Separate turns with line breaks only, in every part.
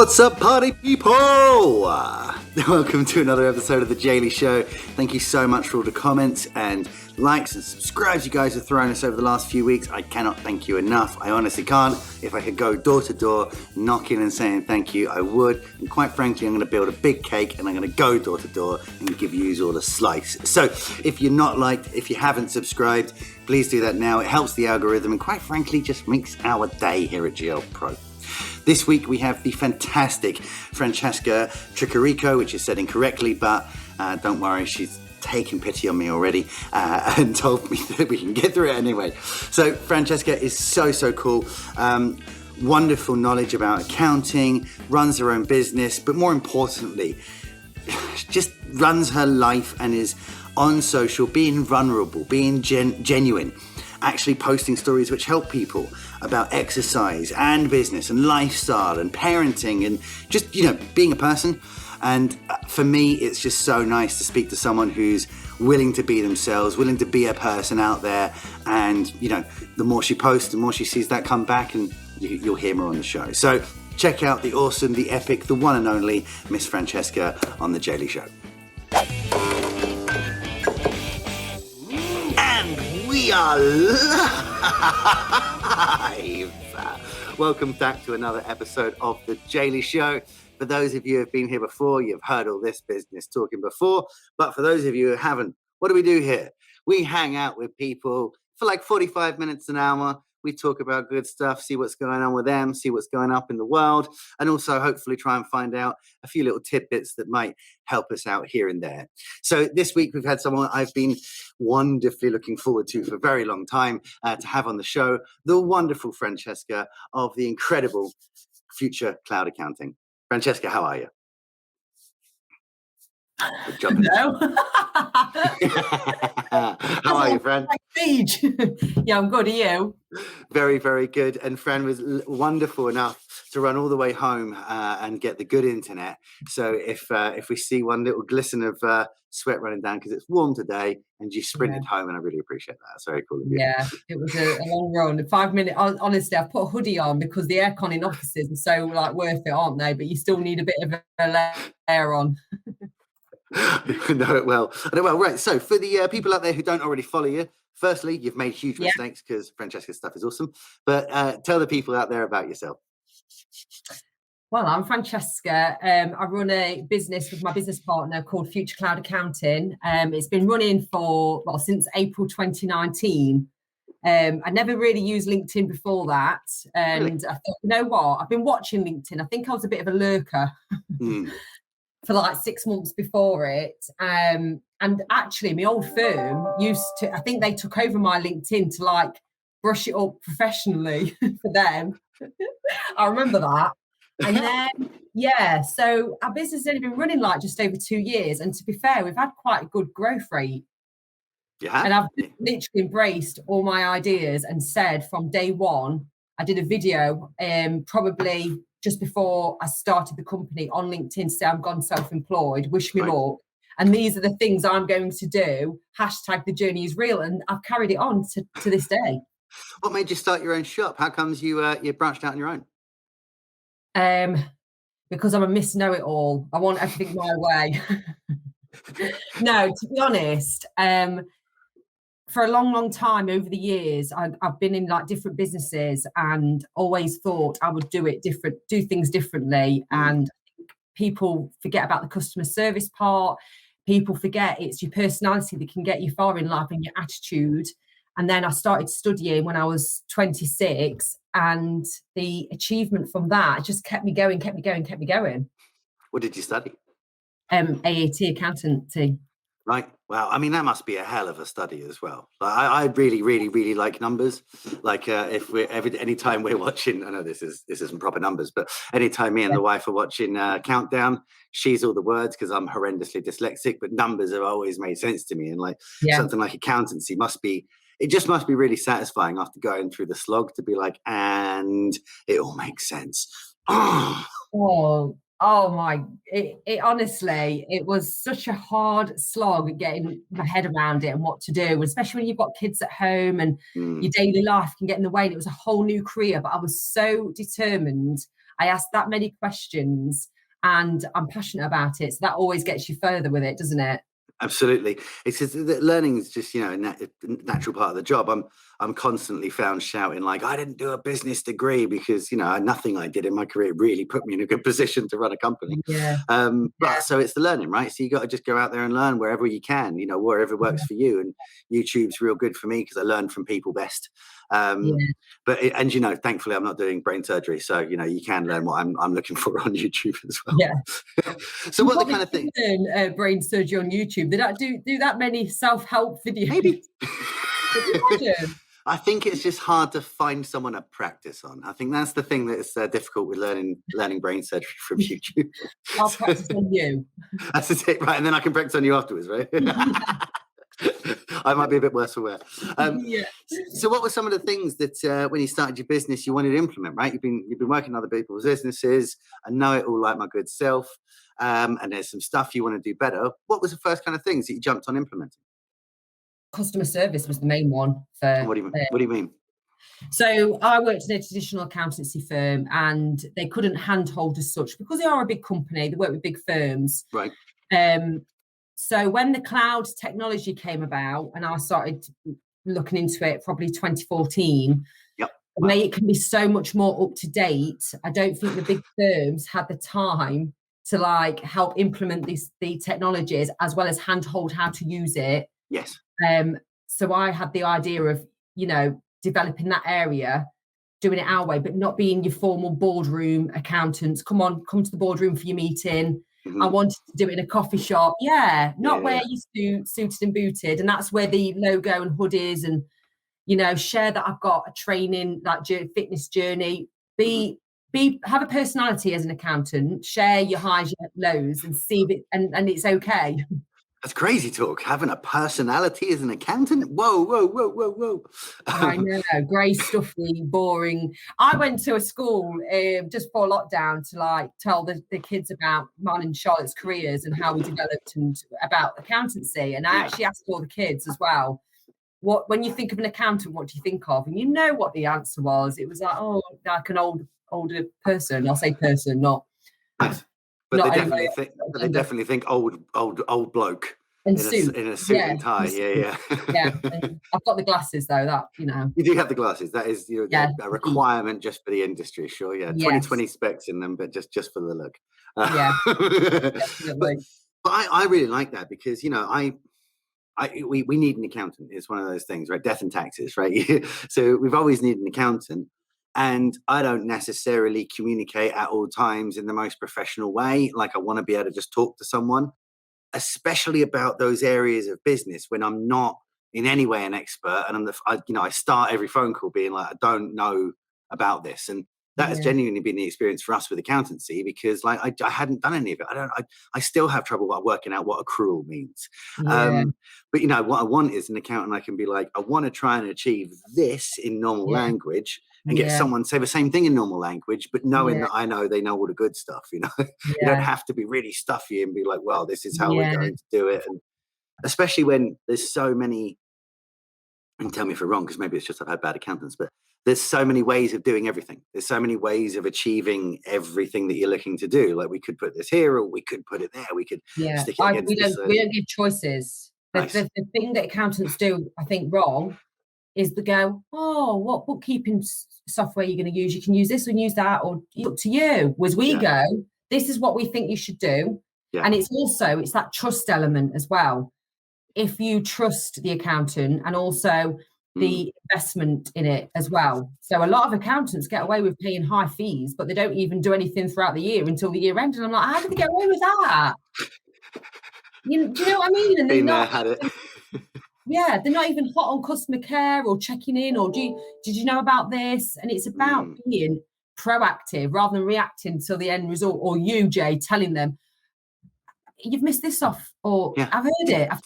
What's up, party people? Welcome to another episode of The Daily Show. Thank you so much for all the comments and likes and subscribes you guys have thrown us over the last few weeks. I cannot thank you enough. I honestly can't. If I could go door to door, knocking and saying thank you, I would. And quite frankly, I'm going to build a big cake and I'm going to go door to door and give you all a slice. So if you're not liked, if you haven't subscribed, please do that now. It helps the algorithm and quite frankly, just makes our day here at GL Pro. This week we have the fantastic Francesca Tricarico, which is said incorrectly, but don't worry, she's taken pity on me already and told me that we can get through it anyway. So Francesca is so cool. Wonderful knowledge about accounting, runs her own business, but more importantly, just runs her life and is on social, being vulnerable, being genuine, actually posting stories which help people about exercise and business and lifestyle and parenting and just, being a person. And for me, it's just so nice to speak to someone who's willing to be themselves, willing to be a person out there. And, the more she posts, the more she sees that come back and you'll hear more on the show. So check out the awesome, the epic, the one and only Miss Francesca on The Daily Show. And we are live. Welcome back to another episode of The Daily Show. For those of you who have been here before, you've heard all this business talking before. But for those of you who haven't, what do we do here? We hang out with people for like 45 minutes an hour. We talk about good stuff, see what's going on with them, see what's going up in the world, and also hopefully try and find out a few little tidbits that might help us out here and there. So this week we've had someone I've been wonderfully looking forward to for a very long time to have on the show, the wonderful Francesca of the incredible Future Cloud Accounting. Francesca, how are you?
Hello.
How are you, Fran?
Yeah, I'm good. Are you?
Very, very good. And Fran was wonderful enough to run all the way home and get the good internet. So if we see one little glisten of sweat running down because it's warm today, and you sprinted home, and I really appreciate that. It's very cool of you.
Yeah, it was a long run. 5 minutes. Honestly, I put a hoodie on because the aircon in offices are so worth it, aren't they? But you still need a bit of a layer on.
I know it well. Right. So for the people out there who don't already follow you, firstly, you've made huge mistakes because Francesca's stuff is awesome. But tell the people out there about yourself.
Well, I'm Francesca. I run a business with my business partner called Future Cloud Accounting. It's been running since April 2019. I never really used LinkedIn before that. And really? I thought, you know what? I've been watching LinkedIn. I think I was a bit of a lurker. For 6 months before it. And actually my old firm I think they took over my LinkedIn to brush it up professionally for them. I remember that. And then, so our business has only been running just over 2 years. And to be fair, we've had quite a good growth rate.
Yeah.
And I've literally embraced all my ideas and said from day one, I did a video probably just before I started the company on LinkedIn to say I'm gone self-employed, wish me luck. And these are the things I'm going to do. # the journey is real. And I've carried it on to this day.
What made you start your own shop? How comes you branched out on your own?
Because I'm a Miss Know-it-all. I want everything my way. No, to be honest, for a long time over the years, I've been in different businesses and always thought I would do things differently. And people forget about the customer service part. People forget it's your personality that can get you far in life and your attitude. And then I started studying when I was 26, and the achievement from that just kept me going.
What did you study?
AAT accountancy.
Right. Wow. I mean, that must be a hell of a study as well. I really like numbers. Anytime we're watching, I know this isn't proper numbers, but anytime me and the wife are watching Countdown, she's all the words because I'm horrendously dyslexic, but numbers have always made sense to me. And something like accountancy must be really satisfying after going through the slog to be and it all makes sense.
Oh my, it honestly, it was such a hard slog getting my head around it and what to do, especially when you've got kids at home and your daily life can get in the way. And it was a whole new career, but I was so determined. I ask that many questions and I'm passionate about it. So that always gets you further with it, doesn't it?
Absolutely. It's just that learning is just, a natural part of the job. I'm constantly found shouting like, I didn't do a business degree because, nothing I did in my career really put me in a good position to run a company.
Yeah.
But so it's the learning, right? So you got to just go out there and learn wherever you can, wherever works for you. And YouTube's real good for me because I learn from people best. Thankfully I'm not doing brain surgery. So, you can learn what I'm looking for on YouTube as well.
Yeah.
So what the kind of thing?
Learn brain surgery on YouTube. They don't do that many self-help videos.
Maybe.
Imagine.
I think it's just hard to find someone to practice on. I think that's the thing that's difficult with learning brain surgery from YouTube.
I'll practice on you.
That's it, right? And then I can practice on you afterwards, right? I might be a bit worse for wear. So what were some of the things that when you started your business you wanted to implement, right? You've been working on other people's businesses. I know it all like my good self. And there's some stuff you want to do better. What was the first kind of things that you jumped on implementing?
Customer service was the main one.
What do you mean?
So I worked in a traditional accountancy firm and they couldn't handhold as such because they are a big company. They work with big firms.
Right.
So when the cloud technology came about and I started looking into it, probably 2014, it can be so much more up to date. I don't think the big firms had the time to help implement the technologies as well as handhold how to use it.
Yes.
So I had the idea of, developing that area, doing it our way, but not being your formal boardroom accountants. Come to the boardroom for your meeting. Mm-hmm. I wanted to do it in a coffee shop. Wear your suited and booted. And that's where the logo and hoodies and, share that I've got a training, fitness journey, have a personality as an accountant, share your highs, your lows and see if it, and it's okay.
That's crazy talk. Having a personality as an accountant? Whoa.
I know. Grey, stuffy, boring. I went to a school just before lockdown to tell the kids about mine and Charlotte's careers and how we developed and about accountancy. And I actually asked all the kids as well, when you think of an accountant, what do you think of? And what the answer was. It was like an older person. I'll say person, not...
Nice. But they definitely think old bloke in a suit and tie. Yeah.
I've got the glasses though. That
you do have the glasses. That is a requirement just for the industry. Sure, 2020 specs in them, but just for the look.
Definitely.
But I really like that because we need an accountant. It's one of those things, right? Death and taxes, right? So we've always needed an accountant. And I don't necessarily communicate at all times in the most professional way. Like I want to be able to just talk to someone, especially about those areas of business when I'm not in any way an expert. And I start every phone call being like, I don't know about this. And that has genuinely been the experience for us with accountancy because I hadn't done any of it. I still have trouble working out what accrual means. But what I want is an accountant I can be like, I want to try and achieve this in normal language and get someone say the same thing in normal language, but knowing that I know they know all the good stuff, You don't have to be really stuffy and be like, well, this is how we're going to do it. And especially when there's so many, and tell me if I'm wrong, because maybe it's just I've had bad accountants, but there's so many ways of doing everything. There's so many ways of achieving everything that you're looking to do. Like we could put this here or we could put it there. We could stick it against this.
We don't give choices.
Nice.
The thing that accountants do, I think, wrong is they go, what bookkeeping software you're going to use? You can use this and use that, or it's up to you. Whereas we go, this is what we think you should do. Yeah. And it's that trust element as well. If you trust the accountant and also the investment in it as well. So a lot of accountants get away with paying high fees, but they don't even do anything throughout the year until the year end. And I'm like, how did they get away with that? Do you know what I mean? And they're not even hot on customer care or checking in or did you know about this? And it's about being proactive rather than reacting till the end result, or you, Jay, telling them, you've missed this off, or I've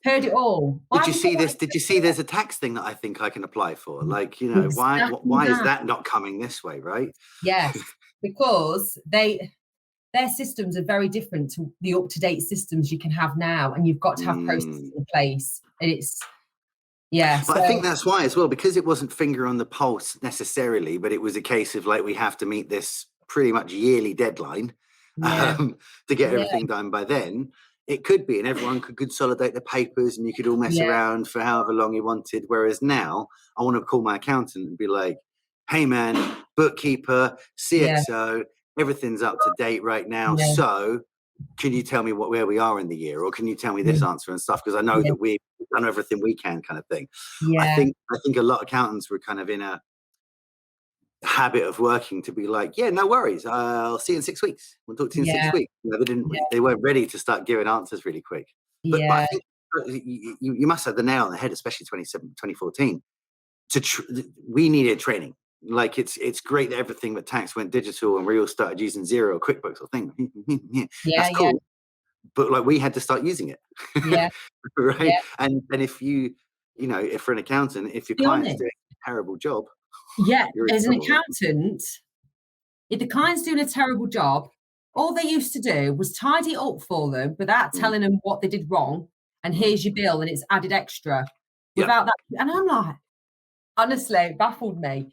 heard it all.
Did you see this? Did you see there's a tax thing that I think I can apply for? Like, exactly why is that not coming this way, right?
Yes, because their systems are very different to the up-to-date systems you can have now, and you've got to have processes in place. And it's
but I think that's why as well, because it wasn't finger on the pulse necessarily, but it was a case of like, we have to meet this pretty much yearly deadline to get everything done by then. It could be, and everyone could consolidate the papers and you could all mess around for however long you wanted. Whereas now I want to call my accountant and be like, hey man, bookkeeper, CXO, everything's up to date right now. So can you tell me where we are in the year, or can you tell me this answer and stuff? Because I know that we've done everything we can, kind of thing. I think a lot of accountants were kind of in a habit of working to be like, yeah, no worries, I'll see you in 6 weeks. We'll talk to you in 6 weeks. You know, they weren't ready to start giving answers really quick. But I think you must have the nail on the head, especially 2014. We needed training. Like it's great that everything but tax went digital and we all started using Xero or QuickBooks or things. That's cool. But like we had to start using it. Right. And if if for an accountant, if your client's doing a terrible job,
as an accountant, if the client's doing a terrible job, all they used to do was tidy it up for them without telling them what they did wrong. And here's your bill, and it's added extra without that. And I'm like, honestly, it baffled me.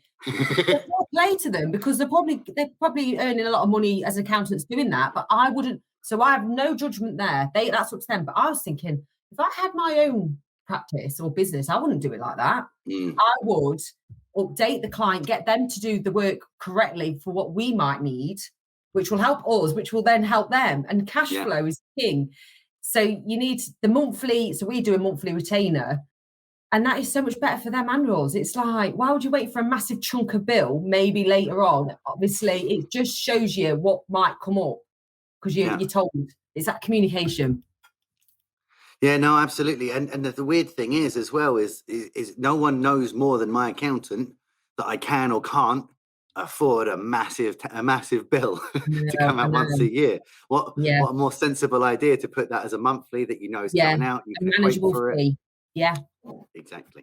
Play to them, because they're probably earning a lot of money as accountants doing that, but I wouldn't. So I have no judgment there. That's up to them. But I was thinking, if I had my own practice or business, I wouldn't do it like that. I would update the client, get them to do the work correctly for what we might need, which will help us, which will then help them. And cash flow is king. So you need the monthly. So we do a monthly retainer. And that is so much better for them and us. It's like, why would you wait for a massive chunk of bill maybe later on? Obviously, it just shows you what might come up because you're told. It's that communication.
Yeah, no, absolutely. And the weird thing is as well is no one knows more than my accountant that I can or can't afford a massive bill to come out once a year. What a more sensible idea to put that as a monthly that is coming out. You can
manageable
for
fee.
Exactly.